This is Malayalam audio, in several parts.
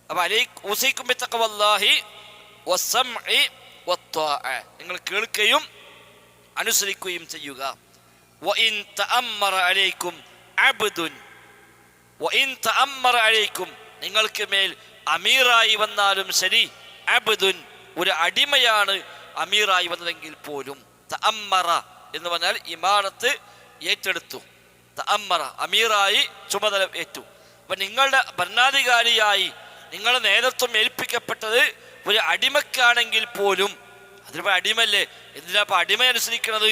അപ്പൊ ഊസീക്കും ബിത്തഖ്വല്ലാഹി വസ്സംഇ വത്ത്വാഅ, നിങ്ങൾ കേൾക്കുകയും അനുസരിക്കുകയും ചെയ്യുക. വഇൻ തഅമ്മറ അലൈക്കും അബ്ദുൻ, വഇൻ തഅമ്മറ അലൈക്കും, നിങ്ങൾക്ക് മേൽ അമീറായി വന്നാലും ശരി, അബ്ദുൻ, ഒരു അടിമയാണ് അമീറായി വന്നതെങ്കിൽ പോലും. തഅമ്മറ എന്ന് പറഞ്ഞാൽ ഇമാറത്ത് ഏറ്റെടുത്തു. തഅമ്മറ അമീറായി ചുമതല ഏറ്റു. അപ്പൊ നിങ്ങളുടെ ഭരണാധികാരിയായി നിങ്ങളുടെ നേതൃത്വം ഏൽപ്പിക്കപ്പെട്ടത് ഒരു അടിമക്കാണെങ്കിൽ പോലും, അതിലിപ്പോ അടിമല്ലേ, എന്തിനാ ഇപ്പൊ അടിമ അനുസരിക്കണത്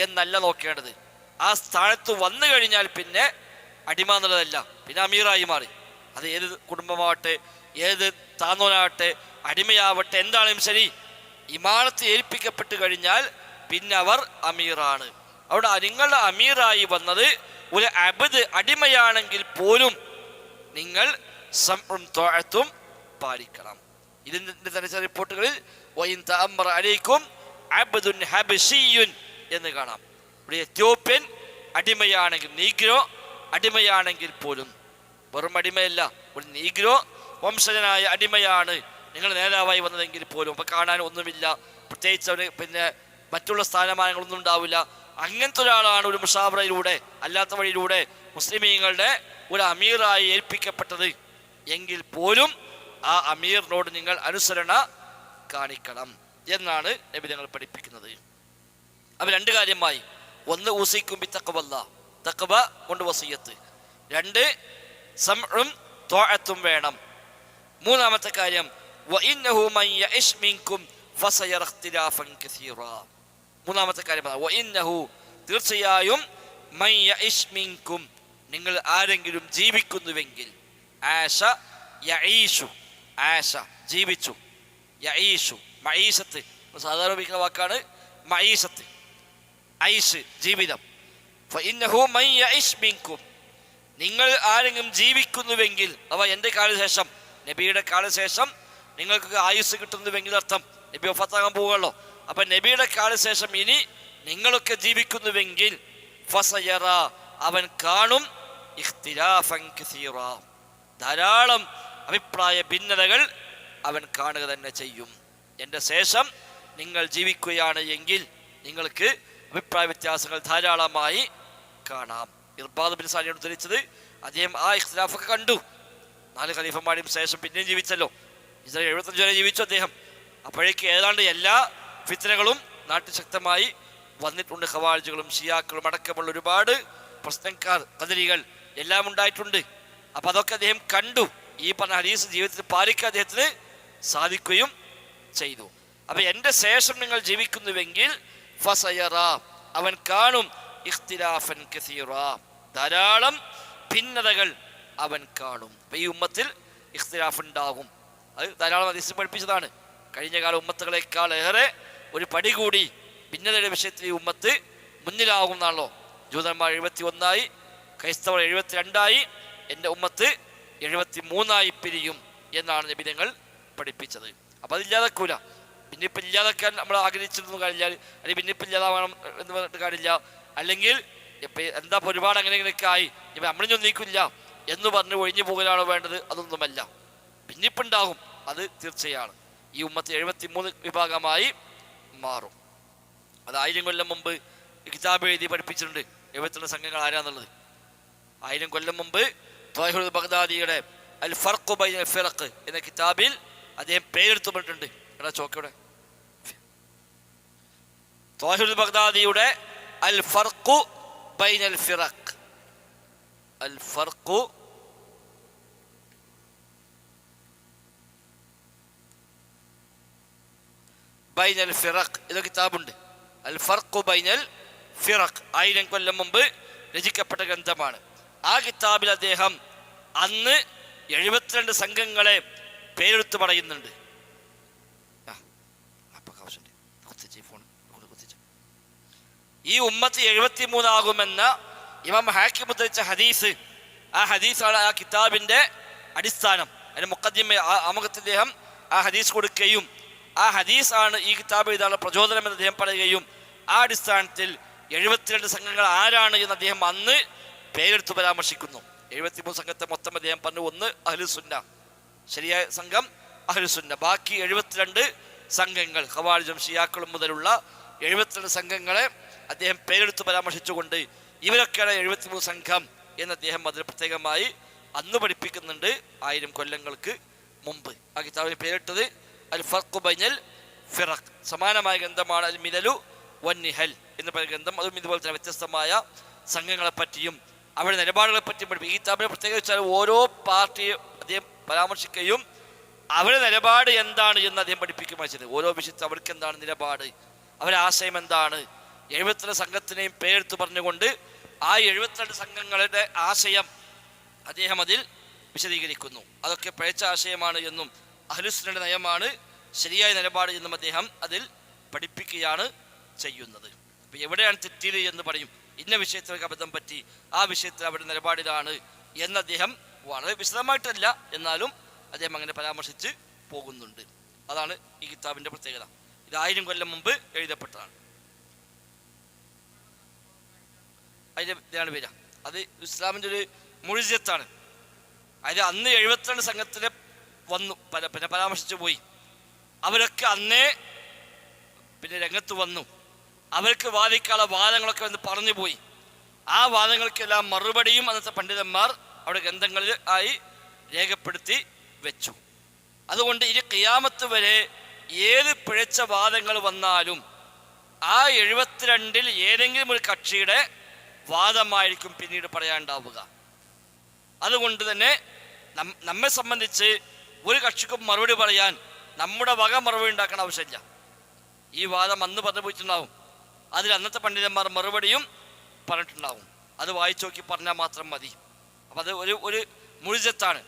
എന്നല്ല നോക്കേണ്ടത്. ആ സ്ഥാനത്ത് വന്നു കഴിഞ്ഞാൽ പിന്നെ അടിമ എന്നുള്ളതല്ല, പിന്നെ അമീറായി മാറി. അത് ഏത് കുടുംബമാവട്ടെ, ഏത് താന്നോനാവട്ടെ, അടിമയാവട്ടെ, എന്താണെങ്കിലും ശരി, ഇമാറത്ത് ഏൽപ്പിക്കപ്പെട്ട് കഴിഞ്ഞാൽ പിന്നെ അവർ അമീറാണ്. അവിടെ നിങ്ങളുടെ അമീറായി വന്നത് ഒരു അബ്ദ് അടിമയാണെങ്കിൽ പോലും നിങ്ങൾ സംഉം ത്വഅത്തും പാലിക്കണം. ഇതിന്റെ തന്നെ ചില റിപ്പോർട്ടുകളിൽ വഇൻ തഅമ്മറ അലൈക്കും അബ്ദുൻ ഹബശിയ്യുൻ എന്ന് കാണാം. ഇവിടെ എത്യോപ്യൻ അടിമയാണെങ്കിൽ, നീഗ്രോ അടിമയാണെങ്കിൽ പോലും, വെറും അടിമയല്ല, ഒരു നീഗ്രോ വംശജനായ അടിമയാണ് നിങ്ങൾ നേതാവായി വന്നതെങ്കിൽ പോലും, അപ്പൊ കാണാൻ ഒന്നുമില്ല, പ്രത്യേകിച്ച് അവന് പിന്നെ മറ്റുള്ള സ്ഥാനമാനങ്ങളൊന്നും ഉണ്ടാവില്ല. അങ്ങനത്തെ ഒരാളാണ് ഒരു മുഷാവറയിലൂടെ, അല്ലാത്ത വഴിയിലൂടെ മുസ്ലിമീങ്ങളുടെ ഒരു അമീറായി ഏൽപ്പിക്കപ്പെട്ടത് എങ്കിൽ പോലും ആ അമീറിനോട് നിങ്ങൾ അനുസരണ കാണിക്കണം എന്നാണ് നബി തങ്ങൾ പഠിപ്പിക്കുന്നത്. അപ്പൊ രണ്ട് കാര്യമായി: ഒന്ന് ഊസിക്കും ബി തഖ്വല്ലാഹ്, തഖ്വ കൊണ്ട് വസിയത്ത്; രണ്ട് സംഉം ത്വഅത്തും വേണം. മൂന്നാമത്തെ കാര്യം വഇന്നഹു മൻ യഇശ് മിൻകും ഫസയറ ഇഖ്തിലാഫൻ കസീറാ. മൂന്നാമത്തെ കാര്യം വഇന്നഹു, തീർച്ചയായും, മൻ യഇശ് മിൻകും, നിങ്ങൾ ആരെങ്കിലും ജീവിക്കുന്നുവെങ്കിൽ, ആശ യഈശു, ആശ ജീവിച്ചു, യഈശു മഈശത്ത് സാധാരണ ഉപയോഗിക്കുന്ന വാക്കാണ് മഈശത്ത്, ഐഷ് ജീവിതം. ഫഇന്നഹു മൻ യഇശ് മിൻകും, നിങ്ങൾ ആരെങ്കിലും ജീവിക്കുന്നുവെങ്കിൽ, അവ എൻ്റെ കാലശേഷം, നബിയുടെ കാലശേഷം നിങ്ങൾക്ക് ആയുസ് കിട്ടുന്നുവെങ്കിൽ അർത്ഥം നബി വഫാത്താകാൻ പോവുകയുള്ളൂ. അപ്പൊ നബിയുടെ കാലശേഷം ഇനി നിങ്ങളൊക്കെ ജീവിക്കുന്നുവെങ്കിൽ ഫസയറ, അവൻ കാണും, ഇഖ്തിലാഫൻ കസീറാ, ധാരാളം അഭിപ്രായ ഭിന്നതകൾ അവൻ കാണുക തന്നെ ചെയ്യും. എൻ്റെ ശേഷം നിങ്ങൾ ജീവിക്കുകയാണ് എങ്കിൽ നിങ്ങൾക്ക് അഭിപ്രായ വ്യത്യാസങ്ങൾ ധാരാളമായി കാണാം. ഇർബാദ് ബിൻ സാരിയോട് ഉദ്ധരിച്ചത്, അദ്ദേഹം ആ ഇഖ്തിലാഫൊക്കെ കണ്ടു. 4 ഖലീഫന്മാരും ശേഷം പിന്നെയും ജീവിച്ചല്ലോ. 75 വരെ ജീവിച്ചു അദ്ദേഹം. അപ്പോഴേക്ക് ഏതാണ്ട് എല്ലാ ഫിത്നകളും നാട്ടിൽ ശക്തമായി വന്നിട്ടുണ്ട്. ഖവാരിജുകളും ഷിയാക്കളും അടക്കമുള്ള ഒരുപാട് പ്രശ്നക്കാർ, ഖദരികൾ എല്ലാം ഉണ്ടായിട്ടുണ്ട്. അപ്പൊ അതൊക്കെ അദ്ദേഹം കണ്ടു. ഈ പറഞ്ഞ ഹദീസ് ജീവിതത്തിൽ പാലിക്കാൻ അദ്ദേഹത്തിന് സാധിക്കുകയും ചെയ്തു. അപ്പൊ എൻ്റെ ശേഷം നിങ്ങൾ ജീവിക്കുന്നുവെങ്കിൽ ഫസയറ, അവൻ കാണും, ഇഖ്തിലാഫൻ കസീറാ, ധാരാളം ഭിന്നതകൾ അവൻ കാണും. അപ്പൊ ഈ ഉമ്മത്തിൽ ഇഖ്തിലാഫ് ഉണ്ടാകും. അത് ധാരാളം ഹദീസ് പഠിപ്പിച്ചതാണ്. കഴിഞ്ഞ കാല ഉമ്മത്തുകളെക്കാൾ ഏറെ ഒരു പടി കൂടി ഭിന്നതയുടെ വിഷയത്തിൽ ഈ ഉമ്മത്ത് മുന്നിലാകും എന്നാണല്ലോ. ജൂതന്മാർ 71 ക്രൈസ്തവർ 72 എൻ്റെ ഉമ്മത്ത് 73 പിരിയും എന്നാണ് നബി തങ്ങൾ പഠിപ്പിച്ചത്. അപ്പൊ അതില്ലാതാക്കൂല. ഭിന്നിപ്പ് ഇല്ലാതാക്കാൻ നമ്മൾ ആഗ്രഹിച്ചിരുന്നു കഴിഞ്ഞാൽ, അല്ലെങ്കിൽ ഭിന്നിപ്പ് ഇല്ലാതാവണം എന്ന് പറഞ്ഞിട്ട് കാര്യമില്ല. അല്ലെങ്കിൽ ഇപ്പം എന്താ ഒരുപാട് അങ്ങനെ ഇങ്ങനെയൊക്കെ ആയി, ഇപ്പം നമ്മളിഞ്ഞൊന്നും നീക്കില്ല എന്ന് പറഞ്ഞ് ഒഴിഞ്ഞു പോകലാണോ വേണ്ടത്? അതൊന്നുമല്ല. ഭിന്നിപ്പുണ്ടാകും, അത് തീർച്ചയാണ്. ഈ ഉമ്മത്ത് 73 വിഭാഗമായി മാറും. അത് 1000 കൊല്ലം മുമ്പ് കിതാബ് എഴുതി പഠിപ്പിച്ചിട്ടുണ്ട് 72 സംഘങ്ങൾ ആരാന്നുള്ളത്. 1000 കൊല്ലം മുമ്പ് ത്വാഹിറുൽ ബഗ്ദാദിയുടെ അൽ ഫർഖു ബൈനൽ ഫിറഖ് എന്ന കിതാബിൽ അദ്ദേഹം പേരെടുത്തു പറഞ്ഞിട്ടുണ്ട്. എടാ ചോക്കയുടെ ത്വാഹിറുൽ ബഗ്ദാദിയുടെ അൽ ഫർഖു ബൈനൽ ഫിറഖ്, അൽ ഫർഖു ബൈനൽ ഫിറഖ് എന്ന കിതാബുണ്ട്. അൽ ഫർഖു ബൈനൽ ഫിറഖ് 1000 കൊല്ലം മുമ്പ് രചിക്കപ്പെട്ട ഗ്രന്ഥമാണ്. ആ കിതാബിൽ അദ്ദേഹം അന്ന് 72 സംഘങ്ങളെ പേരെടുത്ത് പറയുന്നുണ്ട്. ഈ ഉമ്മത്ത് 73 ആകുമെന്ന ഇമാം ഹാക്കിം ഉദ്ധരിച്ച ഹദീസ്, ആ ഹദീസാണ് ആ കിതാബിന്റെ അടിസ്ഥാനം. അതിന് മുഖദ്ദിമ ആമുഖത്തിൽ അദ്ദേഹം ആ ഹദീസ് കൊടുക്കുകയും ആ ഹദീസ് ആണ് ഈ കിതാബ് എഴുതാനുള്ള പ്രചോദനം എന്ന് അദ്ദേഹം പറയുകയും ആ അടിസ്ഥാനത്തിൽ 72 സംഘങ്ങൾ ആരാണ് എന്ന് അദ്ദേഹം അന്ന് പേരെടുത്ത് പരാമർശിക്കുന്നു. 73 സംഘത്തെ മൊത്തം അദ്ദേഹം പറഞ്ഞു. 1 അഹ്ലുസുന്ന, ശരിയായ സംഘം അഹ്ലുസുന്ന. ബാക്കി 72 സംഘങ്ങൾ ഖവാരിജും ഷിയാക്കളും മുതലുള്ള 72 സംഘങ്ങളെ അദ്ദേഹം പേരെടുത്ത് പരാമർശിച്ചുകൊണ്ട് ഇവരൊക്കെയാണ് 73 സംഘം എന്ന് അദ്ദേഹം അതിൽ പ്രത്യേകമായി അന്ന് പഠിപ്പിക്കുന്നുണ്ട് 1000 കൊല്ലങ്ങൾക്ക് മുമ്പ്. ആ കിതാബിന് പേരിട്ടത് അൽ ഫർഖു ബൈനൽ ഫിറഖ്, സമാനമായ ഗ്രന്ഥമാണ് അൽ മിനലു വന്നിഹൽ എന്ന് പറയുന്ന ഗ്രന്ഥം. അതും ഇതുപോലെ തന്നെ വ്യത്യസ്തമായ സംഘങ്ങളെ പറ്റിയും അവരുടെ നിലപാടുകളെ പറ്റിയും പഠിപ്പിക്കും. ഈ കിതാബിനെ പ്രത്യേകിച്ച് ഓരോ പാർട്ടിയെ അദ്ദേഹം പരാമർശിക്കുകയും അവരുടെ നിലപാട് എന്താണ് എന്ന് അദ്ദേഹം പഠിപ്പിക്കുകയും ചെയ്തത്. ഓരോ വിഷയത്തിൽ അവർക്ക് എന്താണ് നിലപാട്, അവരുടെ ആശയം എന്താണ്, 72 സംഘത്തിനെയും പേരെടുത്ത് പറഞ്ഞുകൊണ്ട് ആ 72 സംഘങ്ങളുടെ ആശയം അദ്ദേഹം അതിൽ വിശദീകരിക്കുന്നു. അതൊക്കെ പിഴച്ച ആശയമാണ് എന്നും അഹ്ലുസുന്നയുടെ നയമാണ് ശരിയായ നിലപാട് എന്നും അദ്ദേഹം അതിൽ പഠിപ്പിക്കുകയാണ് ചെയ്യുന്നത്. അപ്പം എവിടെയാണ് തെറ്റിയത് എന്ന് പറയും, ഇന്ന വിഷയത്തിലേക്ക് അബദ്ധം പറ്റി, ആ വിഷയത്തിൽ അവരുടെ നിലപാടിലാണ് എന്ന് അദ്ദേഹം വളരെ വിശദമായിട്ടല്ല എന്നാലും അദ്ദേഹം അങ്ങനെ പരാമർശിച്ച് പോകുന്നുണ്ട്. അതാണ് ഈ കിതാബിൻ്റെ പ്രത്യേകത. ഇത് 1000 കൊല്ലം മുമ്പ് എഴുതപ്പെട്ടതാണ്. അതിൻ്റെ ഇതാണ് വരിക. അത് ഇസ്ലാമിൻ്റെ ഒരു മുഴുജത്താണ്. അതിൽ അന്ന് 72 സംഘത്തിനെ വന്നു പിന്നെ പരാമർശിച്ചു പോയി. അവരൊക്കെ അന്നേ പിന്നെ രംഗത്ത് വന്നു. അവർക്ക് വാദിക്കാനുള്ള വാദങ്ങളൊക്കെ വന്ന് പറഞ്ഞു പോയി. ആ വാദങ്ങൾക്കെല്ലാം മറുപടിയും അന്നത്തെ പണ്ഡിതന്മാർ അവിടെ ഗ്രന്ഥങ്ങളിൽ ആയി രേഖപ്പെടുത്തി വെച്ചു. അതുകൊണ്ട് ഇനി ഖിയാമത്ത് വരെ ഏത് പിഴച്ച വാദങ്ങൾ വന്നാലും ആ 72 ഏതെങ്കിലും ഒരു കക്ഷിയുടെ വാദമായിരിക്കും പിന്നീട് പറയാനുണ്ടാവുക. അതുകൊണ്ട് തന്നെ നമ്മെ സംബന്ധിച്ച് ഒരു കക്ഷിക്കും മറുപടി പറയാൻ നമ്മുടെ വക മറുപടി ഉണ്ടാക്കേണ്ട ആവശ്യമില്ല. ഈ വാദം അന്ന് പറഞ്ഞു പോയിട്ടുണ്ടാവും, അതിൽ അന്നത്തെ പണ്ഡിതന്മാർ മറുപടിയും പറഞ്ഞിട്ടുണ്ടാവും. അത് വായിച്ചു നോക്കി പറഞ്ഞാൽ മാത്രം മതി. അപ്പം അത് ഒരു മുഴുജത്താണ്.